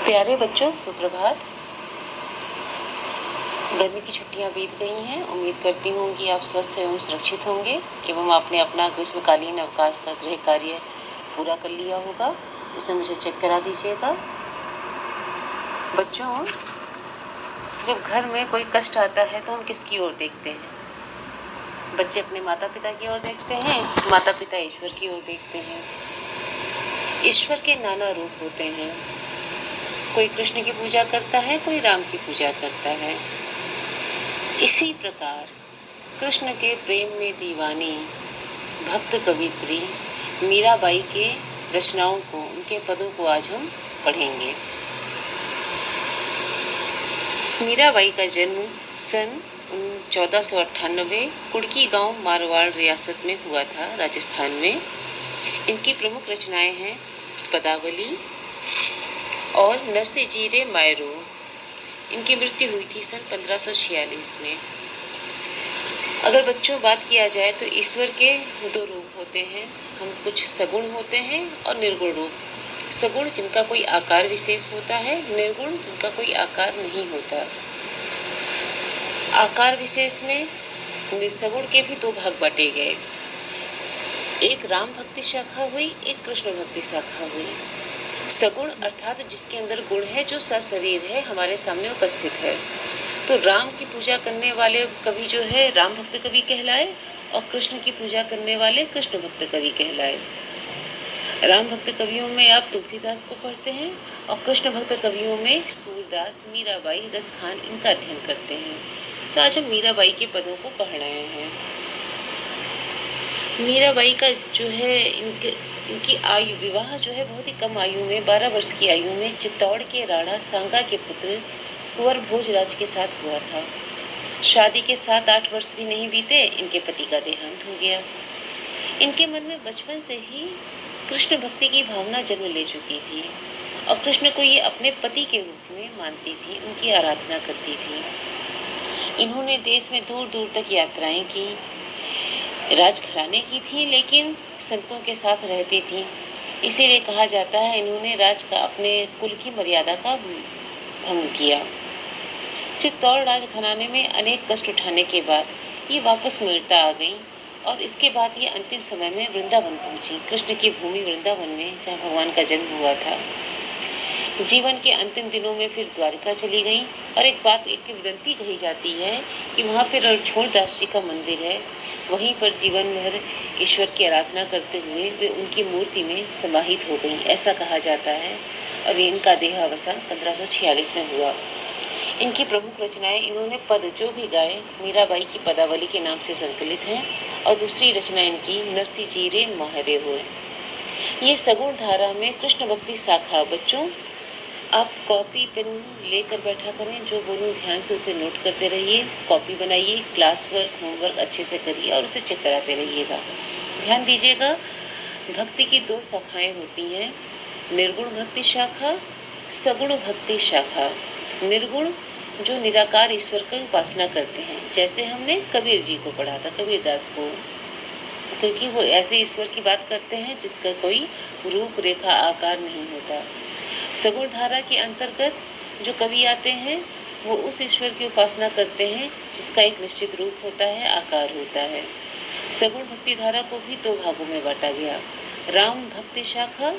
प्यारे बच्चों, सुप्रभात। गर्मी की छुट्टियां बीत गई हैं। उम्मीद करती हूँ कि आप स्वस्थ एवं सुरक्षित होंगे एवं आपने अपना ग्रीष्मकालीन अवकाश का गृह कार्य पूरा कर लिया होगा। उसे मुझे चेक करा दीजिएगा। बच्चों, जब घर में कोई कष्ट आता है तो हम किसकी ओर देखते हैं? बच्चे अपने माता पिता की ओर देखते हैं, माता पिता ईश्वर की ओर देखते हैं। ईश्वर के नाना रूप होते हैं। कोई कृष्ण की पूजा करता है, कोई राम की पूजा करता है। इसी प्रकार कृष्ण के प्रेम में दीवानी भक्त कवित्री मीराबाई के रचनाओं को, उनके पदों को आज हम पढ़ेंगे। मीराबाई का जन्म सन 1498 कुड़की गांव मारवाड़ रियासत में हुआ था, राजस्थान में। इनकी प्रमुख रचनाएं हैं पदावली और नरसे जीरे मायरो। इनकी मृत्यु हुई थी सन 1546 में। अगर बच्चों बात किया जाए तो ईश्वर के दो रूप होते हैं। हम कुछ सगुण होते हैं और निर्गुण रूप। सगुण जिनका कोई आकार विशेष होता है, निर्गुण जिनका कोई आकार नहीं होता। आकार विशेष में सगुण के भी दो भाग बांटे गए। एक राम भक्ति शाखा हुई, एक कृष्ण भक्ति शाखा हुई। सगुण अर्थात जिसके अंदर गुण है, जो सशरीर है, हमारे सामने उपस्थित है। तो राम की पूजा करने वाले कवि जो है राम भक्त कवि कहलाए और कृष्ण की पूजा करने वाले कृष्ण भक्त कवि कहलाए। राम भक्त कवियों में आप तुलसीदास को पढ़ते हैं और कृष्ण भक्त कवियों में सूरदास, मीराबाई, रसखान इनका अध्ययन करते हैं। तो आज हम मीराबाई के पदों को पढ़ रहे हैं। मीराबाई का जो है इनकी आयु, विवाह जो है बहुत ही कम आयु में, 12 वर्ष की आयु में चित्तौड़ के राणा सांगा के पुत्र कुंवर भोजराज के साथ हुआ था। शादी के 7-8 वर्ष भी नहीं बीते, इनके पति का देहांत हो गया। इनके मन में बचपन से ही कृष्ण भक्ति की भावना जन्म ले चुकी थी और कृष्ण को ये अपने पति के रूप में मानती थी, उनकी आराधना करती थी। इन्होंने देश में दूर दूर तक यात्राएं की, राजघराने की थी, लेकिन संतों के साथ रहती थी। इसीलिए कहा जाता है इन्होंने अपने कुल की मर्यादा का भंग किया। चित्तौड़ राजघराने में अनेक कष्ट उठाने के बाद ये वापस मेड़ता आ गई और इसके बाद ये अंतिम समय में वृंदावन पहुंची, कृष्ण की भूमि वृंदावन में, जहाँ भगवान का जन्म हुआ था। जीवन के अंतिम दिनों में फिर द्वारिका चली गई और एक विनती कही जाती है कि वहाँ पर रणछोड़दास जी का मंदिर है, वहीं पर जीवन भर ईश्वर की आराधना करते हुए वे उनकी मूर्ति में समाहित हो गई, ऐसा कहा जाता है। और इनका देहावसान 1546 में हुआ। इनकी प्रमुख रचनाएं, इन्होंने पद जो भी गाए मीराबाई की पदावली के नाम से संकलित हैं और दूसरी रचना इनकी नरसी जीरे माहरे हुए। ये सगुण धारा में कृष्ण भक्ति शाखा। बच्चों, आप कॉपी पेन लेकर बैठा करें, जो बोलूं ध्यान से उसे नोट करते रहिए। कॉपी बनाइए, क्लास वर्क, होमवर्क अच्छे से करिए और उसे चेक कराते रहिएगा। ध्यान दीजिएगा, भक्ति की दो शाखाएं होती हैं, निर्गुण भक्ति शाखा, सगुण भक्ति शाखा। निर्गुण जो निराकार ईश्वर की उपासना करते हैं, जैसे हमने कबीर जी को पढ़ा था, कबीरदास को, क्योंकि वो ऐसे ईश्वर की बात करते हैं जिसका कोई रूप रेखा आकार नहीं होता। सगुण धारा के अंतर्गत जो कवि आते हैं वो उस ईश्वर की उपासना करते हैं जिसका एक निश्चित रूप होता है, आकार होता है। सगुण भक्ति धारा को भी दो भागों में बांटा गया, राम भक्ति शाखा,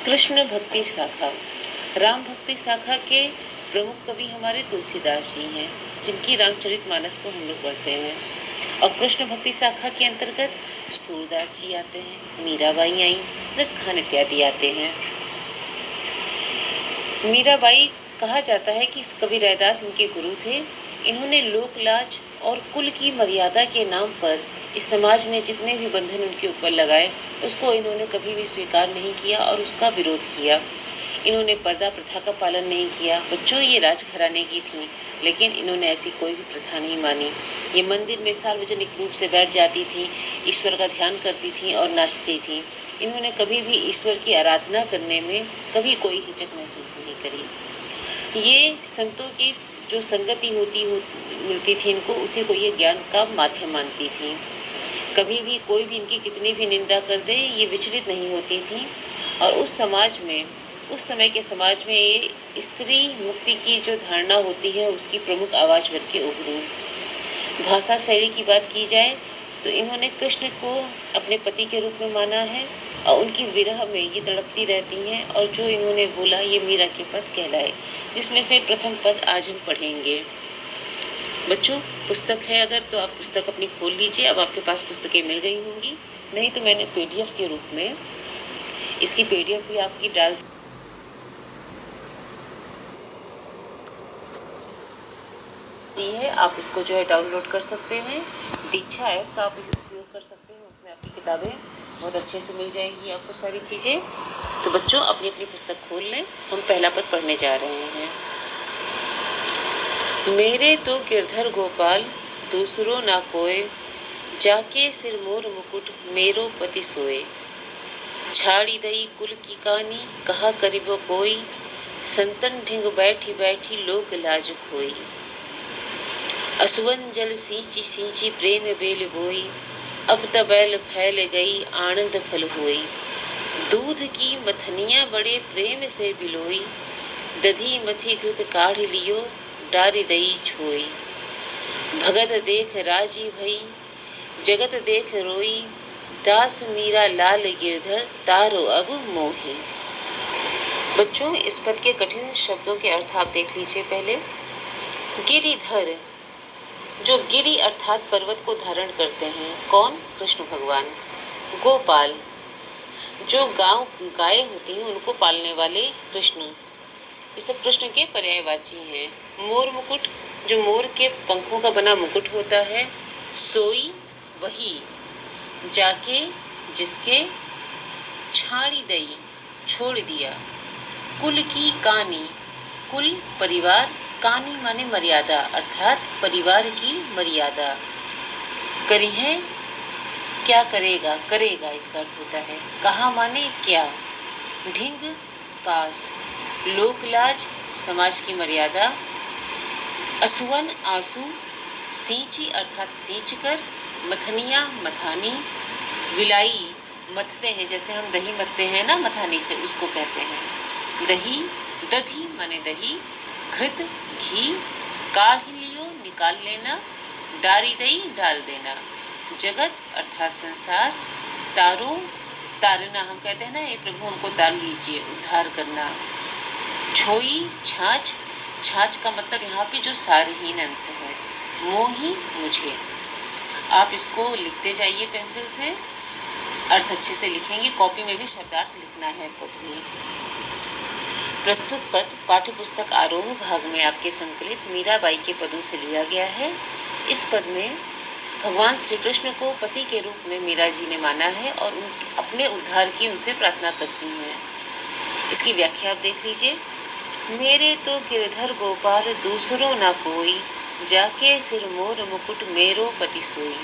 कृष्ण भक्ति शाखा। राम भक्ति शाखा के प्रमुख कवि हमारे तुलसीदास जी हैं, जिनकी रामचरितमानस को हम लोग पढ़ते हैं। और कृष्ण भक्ति शाखा के अंतर्गत सूरदास जी आते हैं, मीराबाई आई, रसखान इत्यादि आते हैं। मीराबाई कहा जाता है कि कवि रैदास इनके गुरु थे। इन्होंने लोक लाज और कुल की मर्यादा के नाम पर इस समाज ने जितने भी बंधन उनके ऊपर लगाए, उसको इन्होंने कभी भी स्वीकार नहीं किया और उसका विरोध किया। इन्होंने पर्दा प्रथा का पालन नहीं किया। बच्चों, ये राजघराने की थी, लेकिन इन्होंने ऐसी कोई भी प्रथा नहीं मानी। ये मंदिर में सार्वजनिक रूप से बैठ जाती थी, ईश्वर का ध्यान करती थी और नाचती थी। इन्होंने कभी भी ईश्वर की आराधना करने में कभी कोई हिचक महसूस नहीं करी। ये संतों की जो संगति मिलती थी इनको, उसी को ये ज्ञान का माध्यम मानती थी। कभी भी कोई भी इनकी कितनी भी निंदा कर दे, ये विचलित नहीं होती थी और उस समाज में उस समय के समाज में ये स्त्री मुक्ति की जो धारणा होती है उसकी प्रमुख आवाज बन के उभरी। भाषा शैली की बात की जाए तो इन्होंने कृष्ण को अपने पति के रूप में माना है और उनकी विरह में ये तड़पती रहती हैं, और जो इन्होंने बोला ये मीरा के पद कहलाए, जिसमें से प्रथम पद आज हम पढ़ेंगे। बच्चों, पुस्तक है अगर तो आप पुस्तक अपनी खोल लीजिए। अब आपके पास पुस्तकें मिल गई होंगी, नहीं तो मैंने पीडीएफ के रूप में इसकी पीडीएफ भी आपकी डाल दी है। आप इसको जो है डाउनलोड कर सकते हैं। दीक्षा ऐप का आप उपयोग कर सकते हैं, उसमें आपकी किताबें बहुत अच्छे से मिल जाएंगी आपको सारी चीज़ें। तो बच्चों, अपनी अपनी पुस्तक खोल लें। हम पहला पद पढ़ने जा रहे हैं। मेरे तो गिरधर गोपाल दूसरो ना कोय, जाके सिर मोर मुकुट मेरो पति सोए। छाड़ी दई कुल की कहानी कहा करीबो कोई, संतन ढिंग बैठी बैठी लोक लाज खोई। असुवन जल सींची सींची प्रेम बेल बोई, अब तबैल फैल गई आनंद फल हुई। दूध की मथनिया बड़े प्रेम से बिलोई, दधी मथी घृत काढ़ लियो डारी दई छोई। भगत देख राजी भई जगत देख रोई, दास मीरा लाल गिरधर तारो अब मोही। बच्चों, इस पद के कठिन शब्दों के अर्थ आप देख लीजिए पहले। गिरिधर, जो गिरि अर्थात पर्वत को धारण करते हैं, कौन? कृष्ण भगवान। गोपाल, जो गाय होती हैं उनको पालने वाले कृष्ण, ये सब कृष्ण के पर्यायवाची हैं। मोर मुकुट, जो मोर के पंखों का बना मुकुट होता है। सोई, वही जाके जिसके, छाड़ी दई छोड़ दिया, कुल की कानी, कुल परिवार, कानी माने मर्यादा अर्थात परिवार की मर्यादा। करी है, क्या करेगा, करेगा इसका अर्थ होता है। कहा माने क्या। ढिंग पास, लोकलाज समाज की मर्यादा। असुवन आंसू, सींची अर्थात सींच कर, मथनिया मथानी, विलाई मथते हैं, जैसे हम दही मथते हैं ना मथानी से, उसको कहते हैं। दही, दधी माने दही, घृत घी, काढ़ लियो निकाल लेना, डारी दई डाल देना। जगत अर्थात संसार। तारो, तारना हम कहते हैं ना, ये प्रभु हमको तार लीजिए, उद्धार करना। छोई, छाछ, छाछ का मतलब यहाँ पे जो सारहीन अंश है। मोही, मुझे। आप इसको लिखते जाइए पेंसिल से, अर्थ अच्छे से लिखेंगे। कॉपी में भी शब्दार्थ लिखना है पद में। प्रस्तुत पद पाठ्य पुस्तक आरोह भाग में आपके संकलित मीराबाई के पदों से लिया गया है। इस पद में भगवान श्री कृष्ण को पति के रूप में मीरा जी ने माना है और अपने उद्धार की उनसे प्रार्थना करती हैं। इसकी व्याख्या आप देख लीजिए। मेरे तो गिरधर गोपाल दूसरो ना कोई, जाके सिर मोर मुकुट मेरो पति सोई।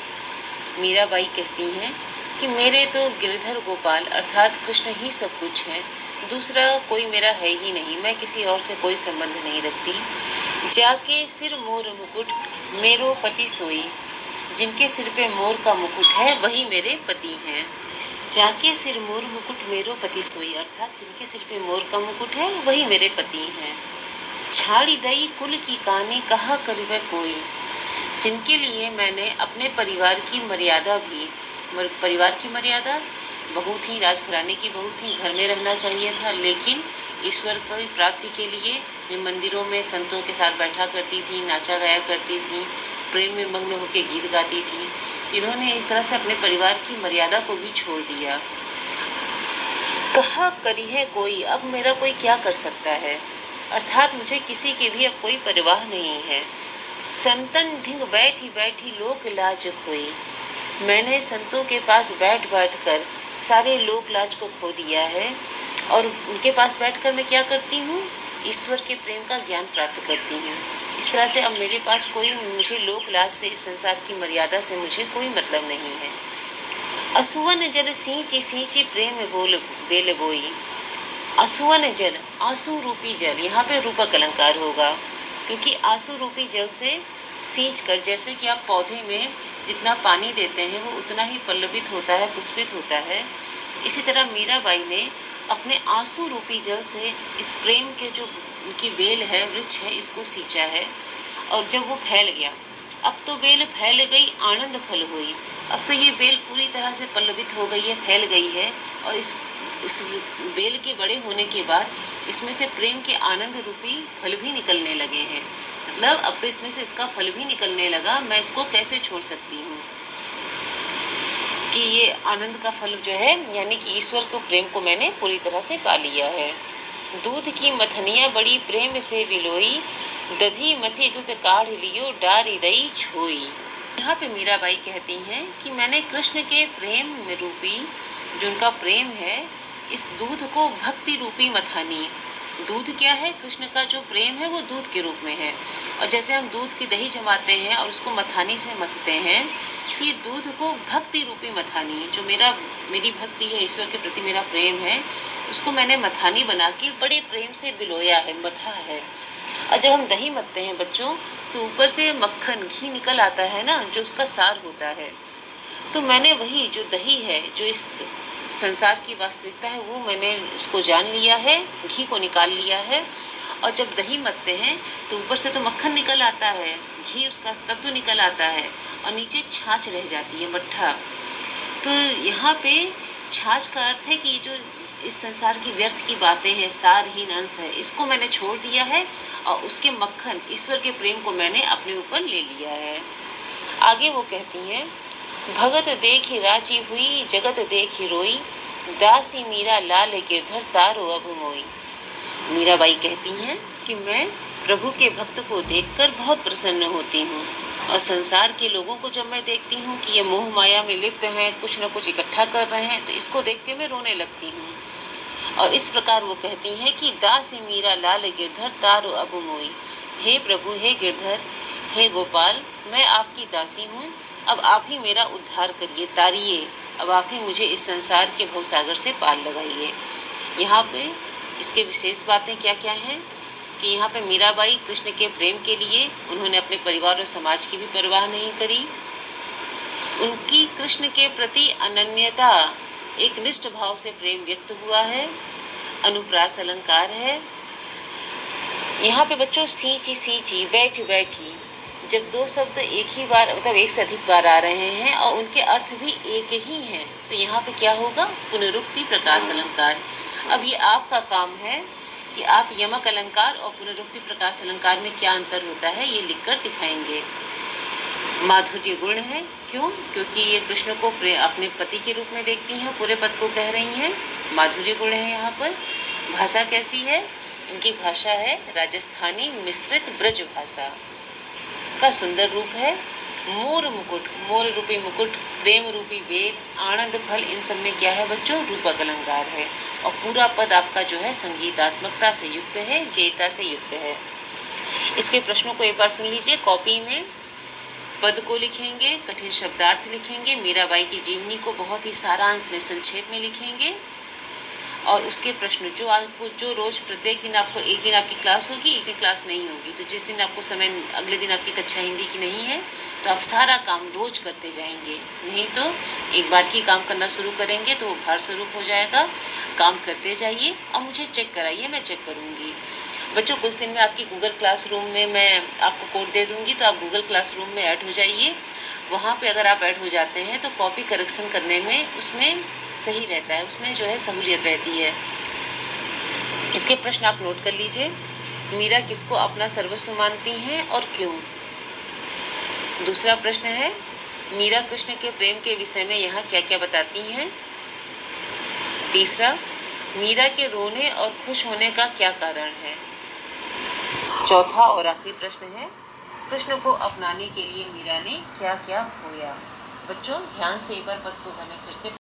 मीराबाई कहती हैं कि मेरे तो गिरधर गोपाल अर्थात कृष्ण ही सब कुछ है, दूसरा कोई मेरा है ही नहीं, मैं किसी और से कोई संबंध नहीं रखती। जाके सिर मोर मुकुट मेरो पति सोई, जिनके सिर पे मोर का मुकुट है वही मेरे पति हैं। जाके सिर मोर मुकुट मेरो पति सोई अर्थात जिनके सिर पे मोर का मुकुट है वही मेरे पति हैं। छाड़ी दई कुल की कहानी कहा करिबे कोई, जिनके लिए मैंने अपने परिवार की मर्यादा भी, परिवार की मर्यादा, बहू थी, राजघराने की बहू थी, घर में रहना चाहिए था, लेकिन ईश्वर की प्राप्ति के लिए जो मंदिरों में संतों के साथ बैठा करती थी, नाचा गाया करती थी, प्रेम में मग्न होकर गीत गाती थी, तो इन्होंने एक तरह से अपने परिवार की मर्यादा को भी छोड़ दिया। कहा करी है कोई, अब मेरा कोई क्या कर सकता है, अर्थात मुझे किसी की भी अब कोई परवाह नहीं है। संतन ढिंग बैठी बैठी लोक लाज खोई, मैंने संतों के पास बैठ बैठ कर सारे लोक लाज को खो दिया है, और उनके पास बैठकर मैं क्या करती हूँ, ईश्वर के प्रेम का ज्ञान प्राप्त करती हूँ। इस तरह से अब मेरे पास कोई, मुझे लोक लाज से, इस संसार की मर्यादा से मुझे कोई मतलब नहीं है। असुवन जल सींची सींची प्रेम बोल बेल बोई, असुवन जल, आंसू रूपी जल, यहाँ पे रूपक अलंकार होगा, क्योंकि आंसू रूपी जल से सींच कर, जैसे कि आप पौधे में जितना पानी देते हैं वो उतना ही पल्लवित होता है, पुष्पित होता है, इसी तरह मीराबाई ने अपने आंसू रूपी जल से इस प्रेम के जो उनकी बेल है, वृक्ष है, इसको सींचा है। और जब वो फैल गया, अब तो बेल फैल गई, आनंद फल हुई। अब तो ये बेल पूरी तरह से पल्लवित हो गई है, फैल गई है। और इस बेल के बड़े होने के बाद इसमें से प्रेम के आनंद रूपी फल भी निकलने लगे हैं। मतलब अब तो इसमें से इसका फल भी निकलने लगा, मैं इसको कैसे छोड़ सकती हूँ कि ये आनंद का फल जो है, यानी कि ईश्वर को, प्रेम को मैंने पूरी तरह से पा लिया है। दूध की मथनिया बड़ी प्रेम से बिलोई, दधी मथी दूध काढ़ लियो, डारी दई छोई। यहाँ पे मीराबाई कहती हैं कि मैंने कृष्ण के प्रेम में रूपी, जो उनका प्रेम है, इस दूध को भक्ति रूपी मथानी। दूध क्या है? कृष्ण का जो प्रेम है वो दूध के रूप में है। और जैसे हम दूध की दही जमाते हैं और उसको मथानी से मथते हैं, तो ये दूध को भक्ति रूपी मथानी, जो मेरी भक्ति है, ईश्वर के प्रति मेरा प्रेम है, उसको मैंने मथानी बना के बड़े प्रेम से बिलोया है, मथा है। और जब हम दही मथते हैं बच्चों, तो ऊपर से मक्खन, घी निकल आता है ना, जो उसका सार होता है। तो मैंने वही जो दही है, जो इस संसार की वास्तविकता है, वो मैंने उसको जान लिया है, घी को निकाल लिया है। और जब दही मथते हैं तो ऊपर से तो मक्खन निकल आता है, घी उसका तत्व निकल आता है, और नीचे छाछ रह जाती है, मट्ठा। तो यहाँ पे छाछ का अर्थ है कि ये जो इस संसार की व्यर्थ की बातें हैं, सारहीन अंश है, इसको मैंने छोड़ दिया है, और उसके मक्खन, ईश्वर के प्रेम को मैंने अपने ऊपर ले लिया है। आगे वो कहती हैं, भगत देखी राजी हुई, जगत देखी रोई, दासी मीरा लाल गिरधर तारो अब मोई। मीराबाई कहती हैं कि मैं प्रभु के भक्त को देखकर बहुत प्रसन्न होती हूँ, और संसार के लोगों को जब मैं देखती हूँ कि ये मोह माया में लिप्त हैं, कुछ न कुछ इकट्ठा कर रहे हैं, तो इसको देख के मैं रोने लगती हूँ। और इस प्रकार वो कहती हैं कि दासी मीरा लाल गिरधर तारो अब मोई। हे प्रभु, हे गिरधर, हे गोपाल, मैं आपकी दासी हूँ, अब आप ही मेरा उद्धार करिए, तारिए, अब आप ही मुझे इस संसार के भवसागर से पार लगाइए। यहाँ पे इसके विशेष बातें क्या क्या हैं कि यहाँ पे मीराबाई कृष्ण के प्रेम के लिए उन्होंने अपने परिवार और समाज की भी परवाह नहीं करी। उनकी कृष्ण के प्रति अनन्यता, एक निष्ठ भाव से प्रेम व्यक्त हुआ है। अनुप्रास अलंकार है। यहाँ पे बच्चों सींची सींची, बैठी बैठी, जब दो शब्द एक ही बार, मतलब एक से अधिक बार आ रहे हैं और उनके अर्थ भी एक ही हैं, तो यहाँ पे क्या होगा? पुनरुक्ति प्रकाश अलंकार। अब ये आपका काम है कि आप यमक अलंकार और पुनरुक्ति प्रकाश अलंकार में क्या अंतर होता है ये लिखकर दिखाएंगे। माधुर्य गुण है, क्यों? क्योंकि ये कृष्ण को अपने पति के रूप में देखती हैं, पूरे पद को कह रही हैं, माधुर्य गुण है यहाँ पर। भाषा कैसी है? इनकी भाषा है राजस्थानी मिश्रित ब्रज भाषा का सुंदर रूप है। मोर मुकुट, मोर रूपी मुकुट, प्रेम रूपी बेल, आनंद फल, इन सब में क्या है बच्चों? रूपक अलंकार है। और पूरा पद आपका जो है संगीतात्मकता से युक्त है, गेयता से युक्त है। इसके प्रश्नों को एक बार सुन लीजिए। कॉपी में पद को लिखेंगे, कठिन शब्दार्थ लिखेंगे, मीराबाई की जीवनी को बहुत ही सारांश में, संक्षेप में लिखेंगे, और उसके प्रश्न जो आपको, जो रोज प्रत्येक दिन आपको, एक दिन आपकी क्लास होगी, एक दिन क्लास नहीं होगी, तो जिस दिन आपको समय, अगले दिन आपकी कक्षा हिंदी की नहीं है, तो आप सारा काम रोज करते जाएंगे। नहीं तो एक बार की काम करना शुरू करेंगे तो वो भार स्वरूप हो जाएगा। काम करते जाइए और मुझे चेक कराइए, मैं चेक करूँगी। बच्चों कुछ दिन में आपकी गूगल क्लासरूम में मैं आपको कोड दे दूँगी, तो आप गूगल क्लासरूम में ऐड हो जाइए। वहाँ पे अगर आप ऐड हो जाते हैं तो कॉपी करेक्शन करने में उसमें सही रहता है, उसमें जो है सहूलियत रहती है। इसके प्रश्न आप नोट कर लीजिए। मीरा किसको अपना सर्वस्व मानती हैं और क्यों? दूसरा प्रश्न है, मीरा कृष्ण के प्रेम के विषय में यहाँ क्या क्या बताती हैं? तीसरा, मीरा के रोने और खुश होने का क्या कारण है? चौथा और आखिरी प्रश्न है, कृष्ण को अपनाने के लिए मीरा ने क्या क्या खोया? बच्चों ध्यान से एक बार पद को घर में फिर से